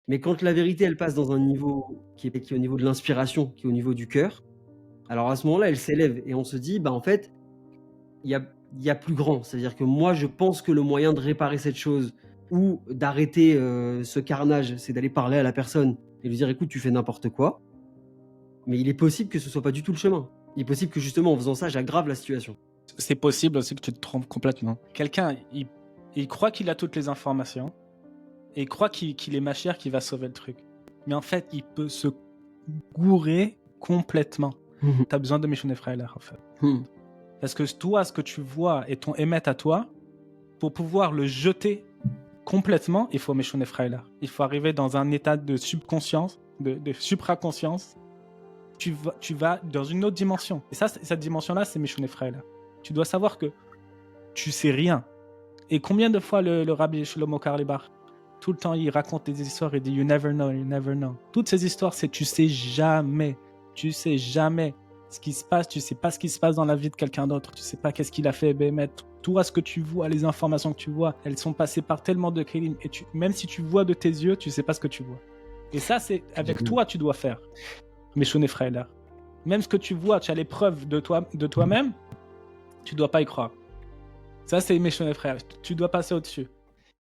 Mais quand la vérité, elle passe dans un niveau qui est au niveau de l'inspiration, qui est au niveau du cœur, alors à ce moment-là, elle s'élève et on se dit: «Bah, en fait, il y a plus grand». C'est-à-dire que moi, je pense que le moyen de réparer cette chose ou d'arrêter, ce carnage, c'est d'aller parler à la personne et lui dire: «Écoute, tu fais n'importe quoi». Mais il est possible que ce soit pas du tout le chemin. Il est possible que justement, en faisant ça, j'aggrave la situation. C'est possible aussi que tu te trompes complètement. Quelqu'un, il croit qu'il a toutes les informations et il croit qu'il est Machir qui va sauver le truc. Mais en fait, il peut se gourer complètement. Mmh mh. T'as besoin de Michonne Freiler, en fait. Mmh. Parce que toi, ce que tu vois et ton émet à toi, pour pouvoir le jeter complètement, il faut Michonne Freiler. Il faut arriver dans un état de subconscience, de supraconscience. Tu vas dans une autre dimension. Et ça, cette dimension-là, c'est Michonne Freiler. Tu dois savoir que tu sais rien. Et combien de fois le Rabbi Shlomo Karlibar, tout le temps, il raconte des histoires et dit You never know, you never know. Toutes ces histoires, c'est tu sais jamais. Tu sais jamais ce qui se passe. Tu sais pas ce qui se passe dans la vie de quelqu'un d'autre. Tu sais pas qu'est-ce qu'il a fait, Bémet. Toi, ce que tu vois, les informations que tu vois, elles sont passées par tellement de Kélim. Et même si tu vois de tes yeux, tu sais pas ce que tu vois. Et ça, c'est avec toi, tu dois faire. Meshone Freiler. Même ce que tu vois, tu as les preuves de toi-même, tu dois pas y croire. Ça, c'est Meshone Freiler. Tu dois passer au-dessus.